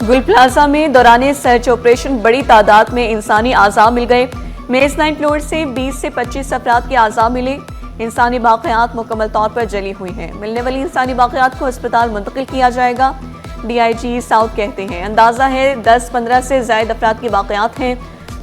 गुल प्लाजा में दौरान सर्च ऑपरेशन बड़ी तादाद में इंसानी आज़ा मिल गए। मेज़-9 फ्लोर से 20 से 25 अफराद के आज़ा मिले। इंसानी बाक़ियात मुकम्मल तौर पर जली हुई हैं। मिलने वाली इंसानी बाक़ियात को अस्पताल मुंतकिल किया जाएगा। DIG साउथ कहते हैं अंदाज़ा है 10-15 से ज़ायद अफराद की बाक़ियात हैं।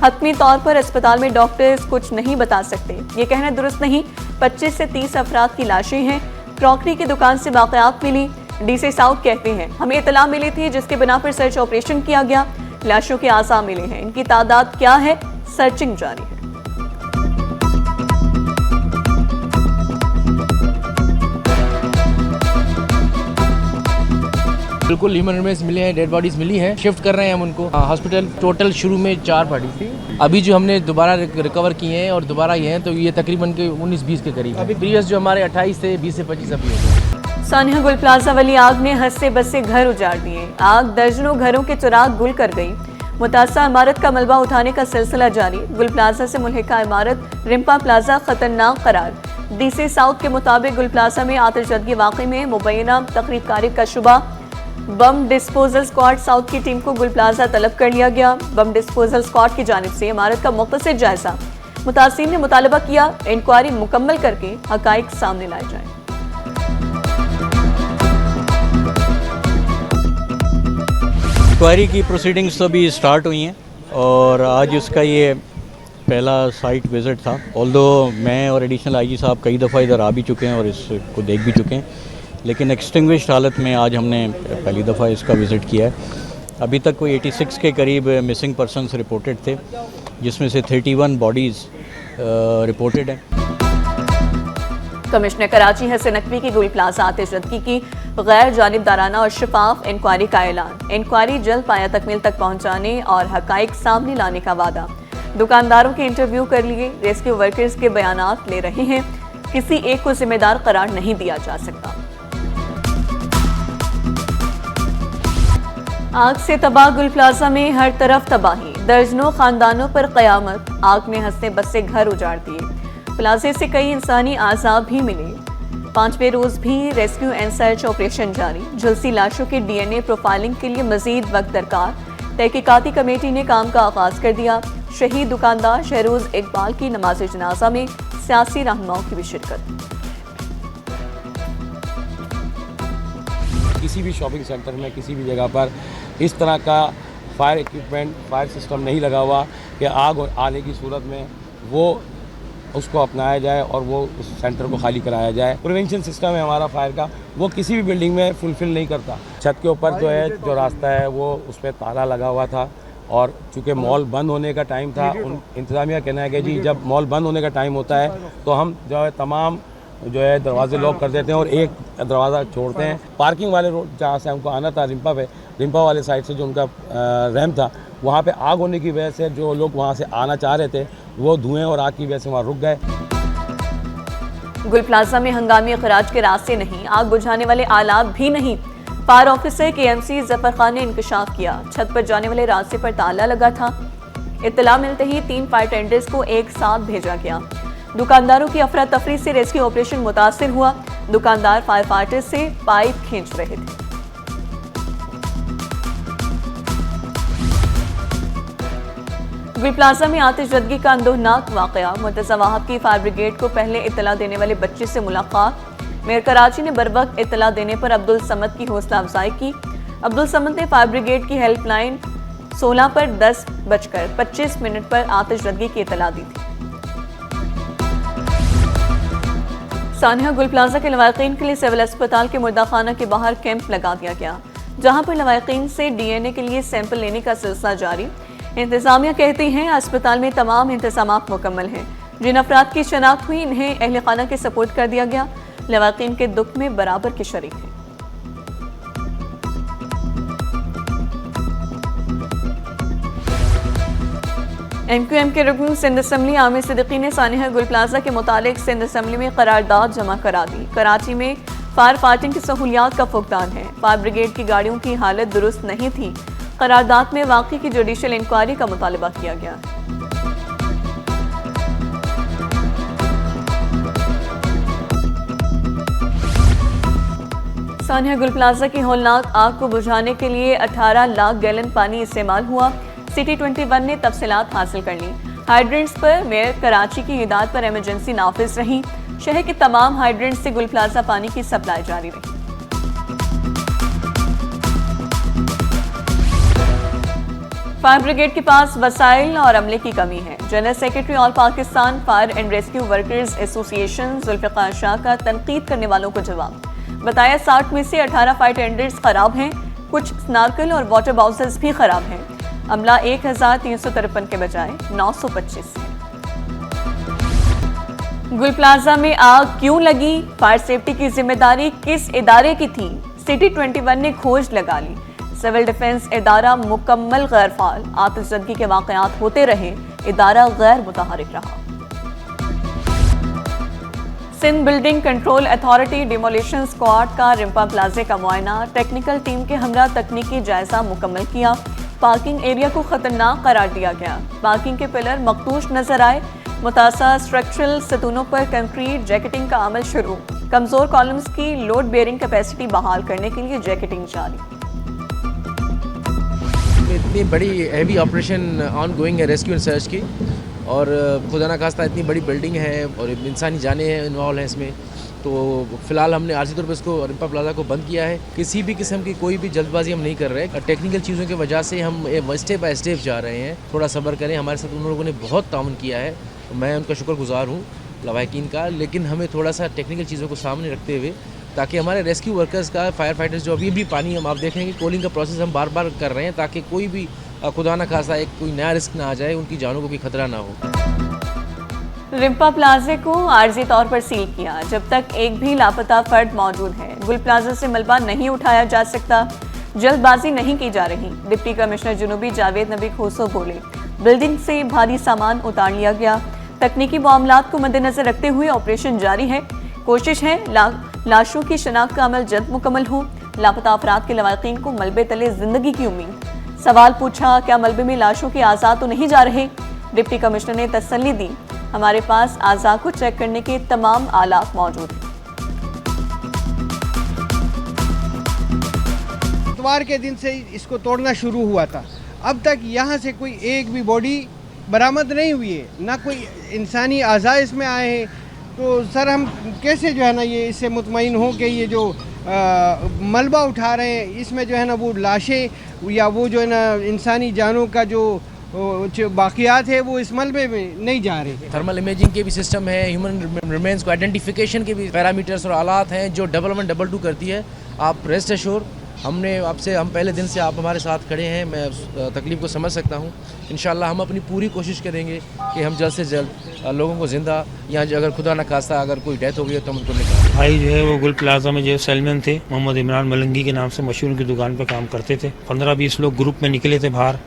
हतमी तौर पर अस्पताल में डॉक्टर्स कुछ नहीं बता सकते, ये कहना दुरुस्त नहीं। 25 से 30 अफराद की लाशें हैं। क्रॉकरी की दुकान से बाक़ियात मिली। DC साउथ कहते हैं हमें इतला मिली थी जिसके बिना पर सर्च ऑपरेशन किया गया। लाशों के आज़ा मिले हैं, इनकी तादाद क्या है, सर्चिंग जारी है। बिल्कुल ह्यूमन रिमेन्स मिले हैं, डेड बॉडीज मिली हैं, शिफ्ट कर रहे हैं हम उनको हॉस्पिटल। टोटल शुरू में 4 बॉडी थी, अभी जो हमने दोबारा रिकवर किए हैं और दोबारा ये हैं तो ये तकरीबन के 19-20 के करीब। अभी प्रीवियस जो हमारे 28 से 20 से 25 अभी है। सानिया गुल प्लाजा वाली आग ने हंसते बसते घर उजाड़ दिए। आग दर्जनों घरों के चिराग गुल कर गई। मुतासा इमारत का मलबा उठाने का सिलसिला जारी। गुल प्लाजा से मुल्हिका इमारत रिम्पा प्लाजा खतरनाक करार। DC साउथ के मुताबिक गुल प्लाजा में आतिशबाजी वाक़े में मुबैना तकरीबकारी का शुबा। बम डिस्पोजल स्क्वाड साउथ की टीम को गुल प्लाजा तलब कर लिया गया। बम डिस्पोजल स्क्वाड की जानिब से इमारत का मुख्तसर जायजा। मुतासिरीन ने मुतालबा किया इंक्वायरी मुकम्मल करके हकाइक सामने लाए जाएं। इंक्वायरी की प्रोसीडिंग्स तो अभी स्टार्ट हुई हैं और आज उसका ये पहला साइट विज़िट था। ऑल्दो मैं और एडिशनल IG साहब कई दफ़ा इधर आ भी चुके हैं और इसको देख भी चुके हैं, लेकिन एक्सटिंग्विश्ड हालत में आज हमने पहली दफ़ा इसका विज़िट किया है। अभी तक कोई 86 के करीब मिसिंग पर्सनस रिपोर्टेड थे, जिसमें से 31 बॉडीज़ रिपोर्टेड हैं। कमिश्नर कराची हसन नकवी की गुल प्लाजा आतिशबाजी की गैर जानिबदाराना और शफाफ इंक्वायरी का ऐलान। इंक्वायरी जल्द पाया तकमील तक पहुंचाने और हकाइक सामने लाने का वादा। दुकानदारों के इंटरव्यू कर लिए, रेस्क्यू वर्कर्स के बयानात ले रहे हैं। किसी एक को जिम्मेदार करार नहीं दिया जा सकता। आग से तबाह गुल प्लाजा में हर तरफ तबाही। दर्जनों खानदानों पर कयामत। आग ने हंसते बसते घर उजाड़ दिए। प्लाजे से कई इंसानी आज़ाब भी मिले। 5वें रोज भी रेस्क्यू एंड सर्च ऑपरेशन जारी। झुलसी लाशों के DNA प्रोफाइलिंग के लिए मजीद वक्त दरकार। तहकीकाती कमेटी ने काम का आगाज कर दिया। शहीद दुकानदार शहरोज इकबाल की नमाज जनाजा में सियासी रहनुमाओं की भी शिरकत। किसी भी शॉपिंग सेंटर में किसी भी जगह पर इस तरह का फायर इक्विपमेंट, फायर सिस्टम नहीं लगा हुआ कि आग आने की सूरत में वो उसको अपनाया जाए और वो उस सेंटर को खाली कराया जाए। प्रिवेंशन सिस्टम है हमारा फायर का, वो किसी भी बिल्डिंग में फुलफिल नहीं करता। छत के ऊपर जो है जो रास्ता है वो उस पर ताला लगा हुआ था और चूँकि मॉल बंद होने का टाइम था, उन इंतज़ामिया कहना है कि जी जब मॉल बंद होने का टाइम होता है तो हम जो है तमाम जो है दरवाजे लॉक कर देते हैं और एक दरवाज़ा छोड़ते हैं। पार्किंग वाले रोड जहाँ से हमको आना था रिम्पा वाले साइड से जो उनका रैम्प था, वहाँ पे आग होने की वजह से जो लोग वहाँ से आना चाह रहे थे वो धुएं और आग की वजह से वहाँ रुक गए। गुल प्लाजा में हंगामी अखराज के रास्ते नहीं, आग बुझाने वाले आलात भी नहीं। Fire officer KMC Zafar Khan ने इंकशाफ किया। छत पर जाने वाले रास्ते पर ताला लगा था। इत्तला मिलते ही 3 फायर टेंडर्स को एक साथ भेजा गया। दुकानदारों की अफरा तफरी से रेस्क्यू ऑपरेशन मुतासिर हुआ। दुकानदार फायर फाइटर्स से पाइप खींच रहे थे। गुल प्लाजा में आतिशबाजी का अंदोहनाक वाकया। मुर्तज़ा वाहब की फायर ब्रिगेड को पहले इत्तला देने वाले बच्चे से मुलाकात। मेयर कराची ने बरवक्त इत्तला देने पर अब्दुल समद की हौसला अफजाई की। अब्दुल समद ने फायर ब्रिगेड की हेल्पलाइन 16 पर 10:25 पर आतिशबाजी की इत्तला दी थी। सानिया गुल प्लाजा के लवाकिन के लिए सिविल अस्पताल के मुर्दा खाना के बाहर कैंप लगा दिया गया, जहां पर लवाकिन से DNA के लिए सैंपल लेने का सिलसिला जारी। इंतजामिया कहती हैं अस्पताल में तमाम इंतजामात मुकम्मल हैं। जिन अफराद की शनाख्त हुई इन्हें अहले खाना के सपोर्ट कर दिया गया। लवाकिन के दुख में बराबर के शरीक हैं। MQM के रुकन सिंध असम्बली आमिर सिद्दीकी ने सानिया गुल प्लाजा के मुतालिक सिंध असम्बली में करारदाद जमा करा दी। कराची में फायर फाइटिंग की सहूलियात का फुकदान है। फायर ब्रिगेड की गाड़ियों की हालत दुरुस्त नहीं थी। करारदाद में वाकई की जुडिशल इंक्वायरी का मुतालबा किया गया। सानिया गुल प्लाजा की होलनाक आग को बुझाने के लिए 18 लाख गैलन पानी इस्तेमाल हुआ। सिटी 21 ने तफसीलात हासिल कर ली। हाइड्रेंट्स पर मेयर कराची की हिदायत पर इमरजेंसी नाफिज रही। शहर के तमाम हाइड्रेंट्स से गुल प्लाजा पानी की सप्लाई जारी रही। फायर ब्रिगेड के पास वसाइल और अमले की कमी है। General secretary all Pakistan fire and rescue workers association Zulfiqar Shah का तनकीद करने वालों को जवाब। बताया 60 में से 18 फायर टेंडर्स खराब हैं, कुछ स्नार्कल और वाटर बाउसर्स भी खराब हैं। अमला 1353 के बजाय 925 है। गुल प्लाजा में आग क्यों लगी, फायर सेफ्टी की जिम्मेदारी किस इदारे की थी? सिटी 21 ने खोज लगा ली। सिविल डिफेंस इदारा मुकम्मल गैर फाल, आतिशज़दगी के वाक़यात होते रहे, इदारा गैर मुतहरिक रहा। Sindh building control authority demolition squad का रिम्पा प्लाजे का मुआयना, टेक्निकल टीम के हमरा तकनीकी जायजा मुकम्मल किया। पार्किंग एरिया को खतरनाक करार दिया गया। पार्किंग के पिलर मखदूश नजर आए। मुतासा स्ट्रक्चरल सतूनों पर कंक्रीट जैकेटिंग का अमल शुरू। कमजोर कॉलम्स की लोड बेयरिंग कैपेसिटी बहाल करने के लिए जैकेटिंग जारी। इतनी बड़ी हैवी ऑपरेशन ऑन गोइंग है रेस्क्यू एंड सर्च की, और खुदा ना खास्ता इतनी बड़ी बिल्डिंग है और इंसानी जाने हैं इन्वॉल्व हैं इसमें। तो फिलहाल हमने आर्जी तौर पर इसको रिम्पा प्लाजा को बंद किया है। किसी भी किस्म की कोई भी जल्दबाजी हम नहीं कर रहे। टेक्निकल चीज़ों की वजह से हम स्टेप बाय स्टेप जा रहे हैं। थोड़ा सब्र करें, हमारे साथ उन लोगों ने बहुत ताउन किया है, मैं उनका शुक्रगुजार हूँ लवाहिकीन का। लेकिन हमें थोड़ा सा टेक्निकल चीज़ों को सामने रखते हुए, ताकि हमारे रेस्क्यू वर्कर्स का, फायर फाइटर्स जो अभी भी पानी हम आप देखेंगे कूलिंग का प्रोसेस हम बार बार कर रहे हैं, ताकि कोई भी खुदा ना खासा एक कोई नया रिस्क ना आ जाए, उनकी जानों को भी खतरा ना हो। रिम्पा प्लाजे को आर्जी तौर पर सील किया जब तक एक भी लापता फर्द मौजूद है। गुल प्लाजा से मलबा नहीं उठाया जा सकता, जल्दबाजी नहीं की जा रही। डिप्टी कमिश्नर जुनूबी जावेद नबी खोसो बोले, बिल्डिंग से भारी सामान उतार लिया गया। तकनीकी मामलात को मद्देनजर रखते हुए ऑपरेशन जारी है। कोशिश है लाशों की शनाख्त का अमल जल्द मुकम्मल हो। लापता अफराद के लवाकिन को मलबे तले जिंदगी की उम्मीद। सवाल पूछा, क्या मलबे में लाशों के आज़ाद तो नहीं जा रहे? डिप्टी कमिश्नर ने तसल्ली दी, हमारे पास आज़ाद को चेक करने के तमाम आलात मौजूद हैं। इतवार के दिन से इसको तोड़ना शुरू हुआ था, अब तक यहाँ से कोई एक भी बॉडी बरामद नहीं हुई है, ना कोई इंसानी आज़ा इसमें आए हैं। तो सर हम कैसे जो है ना ये इससे मुतमईन हो कि ये जो मलबा उठा रहे हैं इसमें जो है ना वो लाशें या वो जो है ना इंसानी जानों का जो बाकियात है वो इस मलबे में नहीं जा रहे। थर्मल इमेजिंग के भी सिस्टम है, ह्यूमन रिमेन्स को आइडेंटिफिकेशन के भी पैरामीटर्स और आलात हैं जो 1122 करती है। आप रेस्ट एश्योर, हम पहले दिन से आप हमारे साथ खड़े हैं, मैं तकलीफ़ को समझ सकता हूँ। इंशाल्लाह हम अपनी पूरी कोशिश करेंगे कि हम जल्द से जल्द लोगों को ज़िंदा, या अगर खुदा न खास्ता अगर कोई डेथ हो गई तो हम उनको निकालें। भाई जो है वो गुल प्लाजा में जो सेलमैन थे, मोहम्मद इमरान मलंगी के नाम से मशहूर, उनकी दुकान पे काम करते थे। 15-20 लोग ग्रुप में निकले थे बाहर,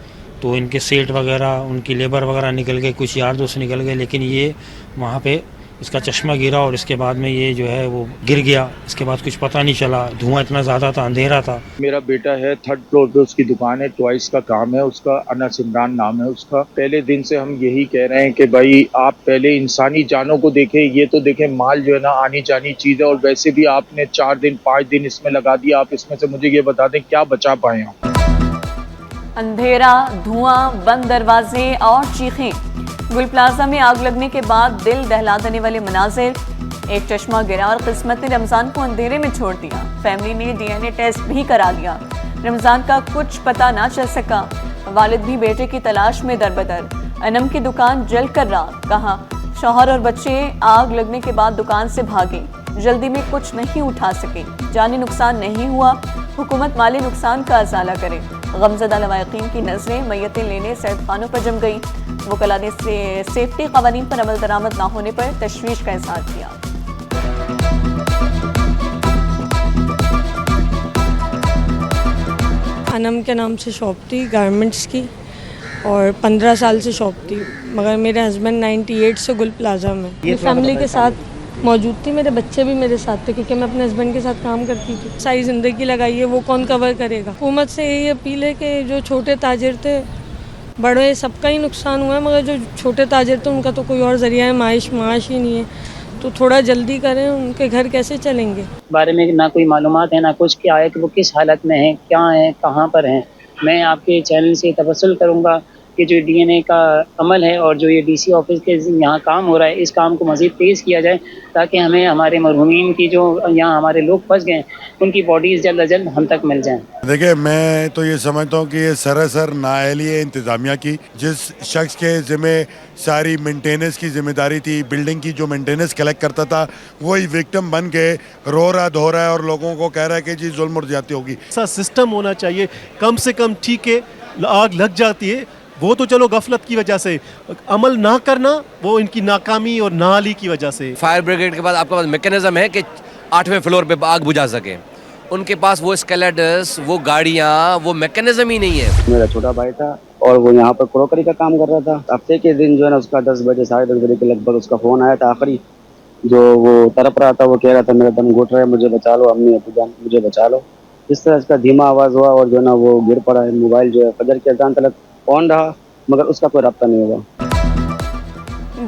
तो इनके सेठ वगैरह, उनकी लेबर वगैरह निकल गए, कुछ यार दोस्त निकल गए, लेकिन ये वहाँ पे इसका चश्मा गिरा और इसके बाद में ये जो है वो गिर गया। इसके बाद कुछ पता नहीं चला, धुआं इतना ज़्यादा था, अंधेरा था। मेरा बेटा है 3rd फ्लोर पे, उसकी दुकान है, टॉयज का काम है उसका, अनस इमरान नाम है उसका। पहले दिन से हम यही कह रहे हैं कि भाई आप पहले इंसानी जानों को देखें, ये तो देखें माल जो है ना आनी जानी चीज़ है, और वैसे भी आपने 4 दिन 5 दिन इसमें लगा दिया। आप इसमें से मुझे ये बता दें क्या बचा पाए आप? अंधेरा, धुआं, बंद दरवाजे और चीखें। गुल प्लाजा में आग लगने के बाद दिल दहला देने वाले मनाजिर। एक चश्मा गिरा और किस्मत ने रमज़ान को अंधेरे में छोड़ दिया। फैमिली ने DNA टेस्ट भी करा लिया। रमज़ान का कुछ पता ना चल सका। वालिद भी बेटे की तलाश में दरबदर। अनम की दुकान जल कर राख। कहा शौहर और बच्चे आग लगने के बाद दुकान से भागे, जल्दी में कुछ नहीं उठा सके। जानी नुकसान नहीं हुआ, हुकूमत माली नुकसान का अजाला करे। गमज़दा लवाकिन की नज़रें मैयतें लेने सैद खानों पर जम गई। वकला ने सेफ्टी कवानीन पर अमल दरामद न होने पर तशवीश का इज़हार किया। अनम के नाम से शॉप थी गारमेंट्स की, और 15 साल से शॉप थी, मगर मेरे हस्बैंड 98 से गुल प्लाजा में फैमिली के साथ मौजूद थी। मेरे बच्चे भी मेरे साथ थे क्योंकि मैं अपने हस्बैंड के साथ काम करती थी। सारी ज़िंदगी लगाई है, वो कौन कवर करेगा। हुकूमत से यही अपील है कि जो छोटे ताजिर थे, बड़े सबका ही नुकसान हुआ है, मगर जो छोटे ताजिर थे उनका तो कोई और ज़रिया माश ही नहीं है। तो थोड़ा जल्दी करें, उनके घर कैसे चलेंगे। बारे में ना कोई मालूमात है ना कुछ, क्या है कि वो किस हालत में है, क्या है, कहाँ पर हैं। मैं आपके चैनल से तवस्सुल करूँगा कि जो डीएनए का अमल है और जो ये डीसी ऑफिस के यहाँ काम हो रहा है, इस काम को मज़ीद तेज़ किया जाए ताकि हमें हमारे मरहूमीन की जो यहाँ हमारे लोग फंस गए उनकी बॉडीज़ जल्द अज जल्द हम तक मिल जाएँ। देखिए, मैं तो ये समझता हूँ कि ये सरासर नाअहली है इंतज़ामिया की। जिस शख्स के ज़िम्मे सारी मेंटेनेंस की जिम्मेदारी थी, बिल्डिंग की जो मेंटेनेंस कलेक्ट करता था, वही विक्टिम बन के रो रहा धो रहा है और लोगों को कह रहा है कि जी जुल्म और ज्यादती होगी। ऐसा सिस्टम होना चाहिए, कम से कम ठीक है, आग लग जाती है वो तो चलो गफलत की वजह से, अमल ना करना वो इनकी नाकामी और नाअहली की वजह से। फायर ब्रिगेड के पास आपके पास मैकेनिज्म है कि 8वें फ्लोर पे आग बुझा सके, उनके पास वो स्केलेटर्स, वो गाड़ियाँ, वो मैकेनिज्म ही नहीं है। मेरा छोटा भाई था और वो यहाँ पर क्रॉकरी का काम कर रहा था। हफ्ते के दिन जो है ना उसका 10 बजे 10:30 बजे के लगभग उसका फ़ोन आया था आखिरी, जो वो तड़प रहा था, वो कह रहा था मेरा दम घुट रहा है, मुझे बचा लो, अम्मी अब्बू जान मुझे बचा लो। इस तरह इसका धीमा आवाज़ हुआ और जो है ना वो गिर पड़ा है। मोबाइल जो है फजर के अज़ान तक ऑन रहा मगर उसका कोई रब्ता नहीं हुआ।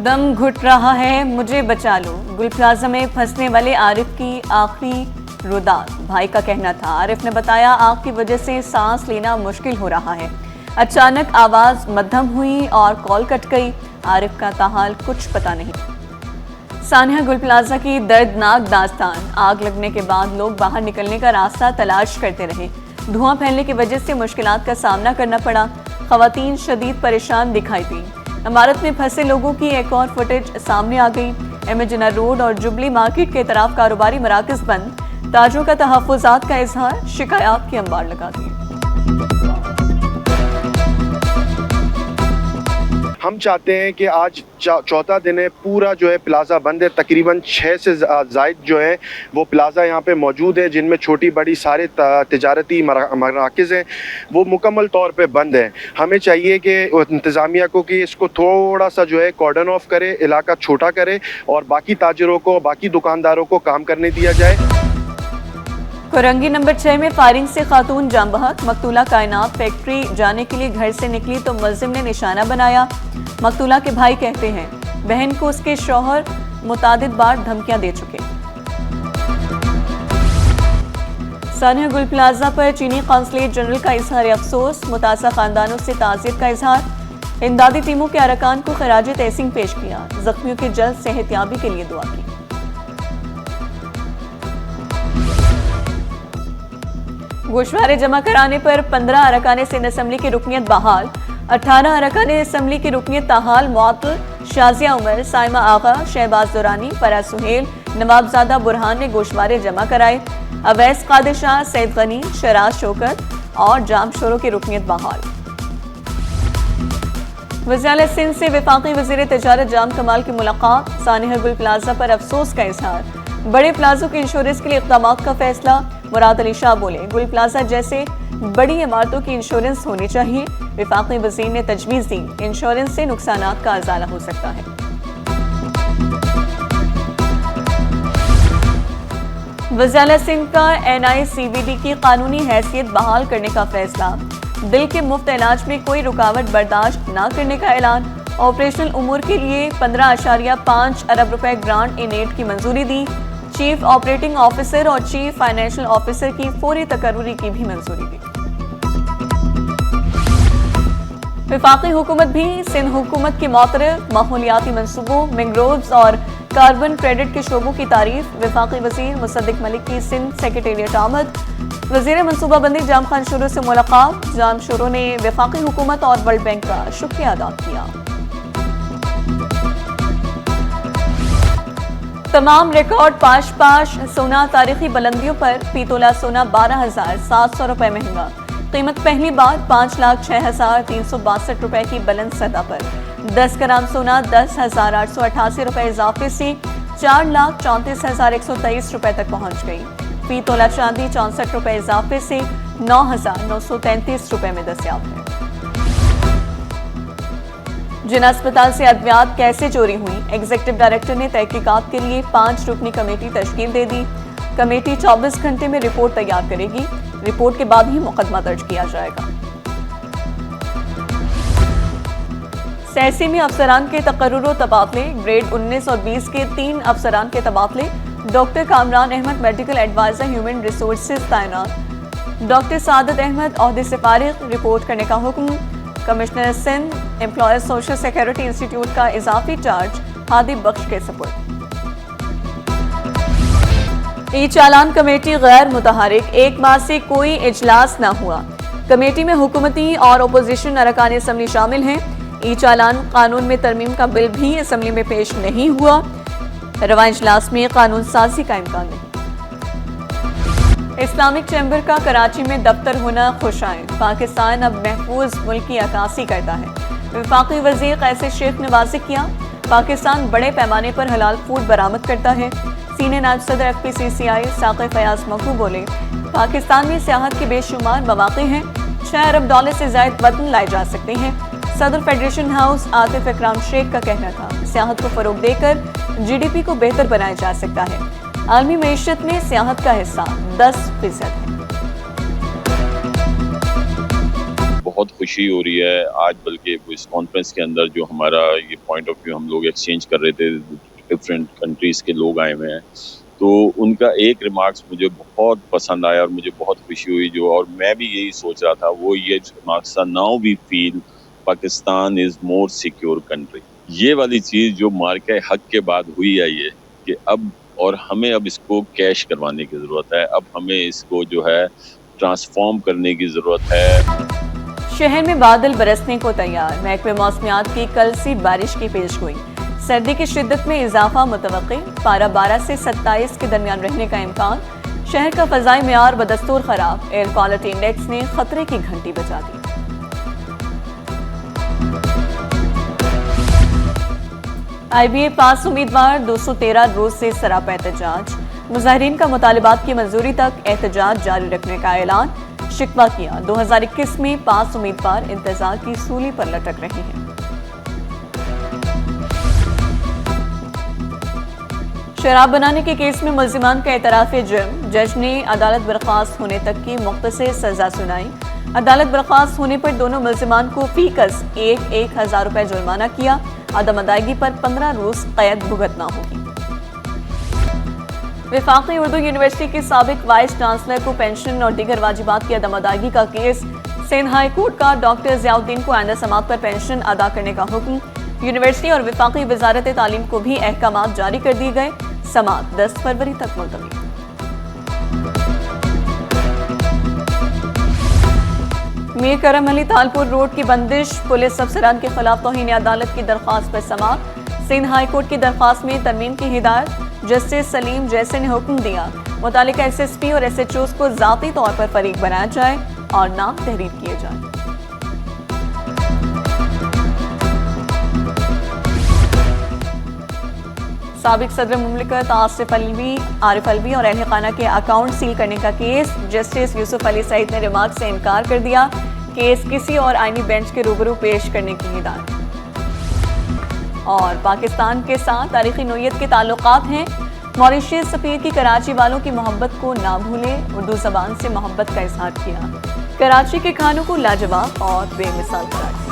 दम घुट रहा है, मुझे बचा लो। गुल प्लाजा में फंसने वाले आरिफ की आखिरी रुदात भाई का कहना था। आरिफ ने बताया आग की वजह से सांस लेना मुश्किल हो रहा है। अचानक आवाज मध्यम हुई और कॉल कट गई। आरिफ का ताहाल कुछ पता नहीं। सानिया गुल प्लाजा की दर्दनाक दास्तान। आग लगने के बाद लोग बाहर निकलने का रास्ता तलाश करते रहे। धुआं फैलने की वजह से मुश्किलात का सामना करना पड़ा। खवातीन शदीद परेशान दिखाई दी। इमारत में फंसे लोगों की एक और फुटेज सामने आ गई। इमेजिना रोड और जुबली मार्केट के तरफ कारोबारी मराकज बंद। ताजों का तहफ़्फ़ुज़ात का इजहार, शिकायत की अंबार लगा दी। हम चाहते हैं कि आज चौथा दिन है, पूरा जो है प्लाज़ा बंद है। तकरीबन 6 से ज़ायद जो है वो प्लाज़ा यहाँ पे मौजूद है, जिनमें छोटी बड़ी सारे तिजारती मराकज़ हैं, वो मुकम्मल तौर पे बंद है। हमें चाहिए कि इंतज़ामिया को कि इसको थोड़ा सा जो है कॉर्डन ऑफ करे, इलाका छोटा करे और बाकी ताजरों को, बाकी दुकानदारों को काम करने दिया जाए। कोरंगी नंबर 6 में फायरिंग से खातून जाम बहक। मकतूला कायनात फैक्ट्री जाने के लिए घर से निकली तो मुलजिम ने निशाना बनाया। मकतूला के भाई कहते हैं बहन को उसके शौहर मुतादिद बार धमकियां दे चुके। सानिया गुल प्लाजा पर चीनी कौंसलेट जनरल का इजहार अफसोस। मुतासा खानदानों से ताज़ियत का इजहार। इमदादी टीमों के अरकान को खराज तहसीन पेश किया। जख्मियों की जल्द सेहतयाबी के लिए दुआ की। गोशवारे जमा कराने पर 15 अरकान सिंध असम्बली की रुकनियत बहाल। 18 अरकान असम्बली की रुकनियत ताहाल मुअत्तल। शाजिया उमर, साइमा आगा, शहबाज दुरानी, फराज सुहेल, नवाबजादा बुरहान ने गोशवारे जमा कराए। अवैस कादिर शाह, सैयद गनी, शराज शौकत और जाम शोरों की रुकनियत बहाल। वज़ीर सिंध से वफाकी वज़ीर तिजारत जाम कमाल की मुलाकात। सानिया गुल प्लाजा पर अफसोस का इजहार। बड़े प्लाजों के इंश्योरेंस के लिए इक़दाम का फैसला। मुराद अली शाह बोले गुल प्लाजा जैसे बड़ी इमारतों की इंश्योरेंस होनी चाहिए। वफाकी वज़ीर ने तजवीज़ दी इंश्योरेंस से नुकसानात का अज़ाला हो सकता है। वज़ीर सिंध का NICVD की कानूनी हैसियत बहाल करने का फैसला। दिल के मुफ्त इलाज में कोई रुकावट बर्दाश्त न करने का ऐलान। ऑपरेशनल उमूर के लिए 15.5 अरब रुपए ग्रांट इन एड की मंजूरी दी। चीफ ऑपरेटिंग ऑफिसर और चीफ फाइनेंशियल ऑफिसर की फौरी तकर्रुरी की भी मंजूरी दी। वफाकी हुकूमत भी सिंध हुकूमत की मौतरफ माहौलियाती मंसूबों, मैंग्रोव्स और कार्बन क्रेडिट के शोबों की तारीफ। वफाकी वजीर मुसद्दिक मलिक की सिंध सेक्रेटेरिएट आमद। वजीर मनसूबाबंदी जाम खान शुरू से मुलाकात। जाम शुरू ने वफाकी हुकूमत और वर्ल्ड बैंक का शुक्रिया अदा किया। तमाम रिकॉर्ड पाश सोना तारीखी बुलंदियों पर। पीतोला सोना 12,700 रुपए महंगा। कीमत पहली बार 5,06,362 रुपए की बुलंद सतह पर। 10 ग्राम सोना 10,888 रुपए इजाफे से 4,34,123 रुपए तक पहुंच गई। पीतोला चांदी 64 रुपए इजाफे से 9,933 रुपए में दस्तयाब है। जिन अस्पताल से अद्वियात कैसे चोरी हुई, एग्जीक्यूटिव डायरेक्टर ने तहकीकात के लिए 5 रुकनी कमेटी तश्कील दे दी। कमेटी 24 घंटे में रिपोर्ट तैयार करेगी। रिपोर्ट के बाद ही मुकदमा दर्ज किया जाएगा। सैसी में अफसरान के तकर्रुर तबादले, ग्रेड 19 और 20 के 3 अफसरान के तबादले। Doctor Kamran Ahmed medical adviser human resources तैनात। डॉक्टर सादत अहमद ओहदे से फारिग, रिपोर्ट करने का हुक्म। Commissioner Sindh employees social security institute का इजाफी चार्ज हादी बख्श के सपुर्द। ई चालान कमेटी गैर मुतहरिक, एक माह से कोई इजलास न हुआ। कमेटी में हुकूमती और अपोजिशन अरकान असम्बली शामिल हैं। ई चालान कानून में तरमीम का बिल भी असम्बली में पेश नहीं हुआ। रवा इजलास में कानून साजी का इम्कान नहीं। इस्लामिक चैम्बर का कराची में दफ्तर होना खुशाइन, पाकिस्तान अब महफूज मुल्क की अक्कासी करता है। वफाकी वजीर कैसे शेख ने वाज़ेह किया, पाकिस्तान बड़े पैमाने पर हलाल फूड बरामद करता है। सीनियर नायब सदर FPCCI साक़े फयाज मकू बोले, पाकिस्तान में सियाहत के बेशुमार मौक़े हैं, $6 अरब से ज़ायद वतन लाए जा सकते हैं। सदर फेडरेशन हाउस आतिफ इकराम शेख का कहना था, सियाहत को फ़रोग देकर GDP को बेहतर बनाया जा सकता है। आलमी मईशत में सियाहत का हिस्सा 10% है। बहुत खुशी हो रही है आज, बल्कि इस कॉन्फ्रेंस के अंदर जो हमारा ये पॉइंट ऑफ व्यू हम लोग एक्सचेंज कर रहे थे, डिफरेंट कंट्रीज़ के लोग आए हुए हैं, तो उनका एक रिमार्क्स मुझे बहुत पसंद आया और मुझे बहुत खुशी हुई जो, और मैं भी यही सोच रहा था, वो ये रिमार्क्स था, now we feel Pakistan is more secure country. ये वाली चीज़ जो मार्के हक के बाद हुई है ये कि अब, और हमें अब इसको कैश करवाने की ज़रूरत है, अब हमें इसको जो है ट्रांसफॉर्म करने की ज़रूरत है। शहर में बादल बरसने को तैयार, महकमे मौसमियात की कल से बारिश की पेशगोई। सर्दी की शिद्दत में इजाफा मुतवक्की, पारा 12 से 27 के दरमियान रहने का इम्कान। शहर का फ़ज़ाई मेयार बदस्तूर खराब, एयर क्वालिटी इंडेक्स ने खतरे की घंटी बजा दी। IBA पास उम्मीदवार 213 रोज से सरापा एहतजाज, मुजाहिरीन का मुतालिबात की मंजूरी तक एहतजाज जारी रखने का ऐलान। शिकवा किया, 2021 में पास उम्मीदवार इंतजार की सूली पर लटक रहे हैं। शराब बनाने के केस में मुल्जिमान का एतराफ़ जुर्म, जज ने अदालत बर्खास्त होने तक की मुख्तसर सजा सुनाई। अदालत बर्खास्त होने पर दोनों मुल्जिमान को फीकस 1,000 रुपए जुर्माना किया। अदम अदायगी पर 15 रोज कैद भुगतना होगी। वफाकी उर्दू यूनिवर्सिटी के साबिक वाइस चांसलर को पेंशन और दीगर वाजिबात की अदम अदायगी का केस। सिंध हाई कोर्ट का डॉक्टर ज़ियाउद्दीन को आइंदा समात पर पेंशन अदा करने का हुक्म। यूनिवर्सिटी और वफाकी वजारत तालीम को भी अहकामात जारी कर दिए गए। समात 10 फरवरी तक मुलतवी। मीर करम अली तालपुर रोड की बंदिश, पुलिस अफसरान के खिलाफ तौहीन अदालत की दरख्वास्त पर समात। सिंध हाई कोर्ट की दरख्वास्त में तरमीम की हिदायत, जस्टिस सलीम जैसे ने हुक्म दिया मुतालिका SSP और SHOs को ज़ाती तौर पर फरीक बनाया जाए और नाम तहरीर किए जाए। साबिक सदर मुमलिकत आरिफ अलवी और अहल खाना के अकाउंट सील करने का केस। जस्टिस यूसुफ अली सईद ने रिमार्क से इनकार कर दिया। केस किसी और आईनी बेंच के रूबरू पेश करने की हिदायत। और पाकिस्तान के साथ तारीखी नोयत के ताल्लुकात हैं। मॉरिशस सफीर की कराची वालों की मोहब्बत को ना भूलें, उर्दू जबान से मोहब्बत का इजहार किया। कराची के खानों को लाजवाब और बेमिसाल करार दिया।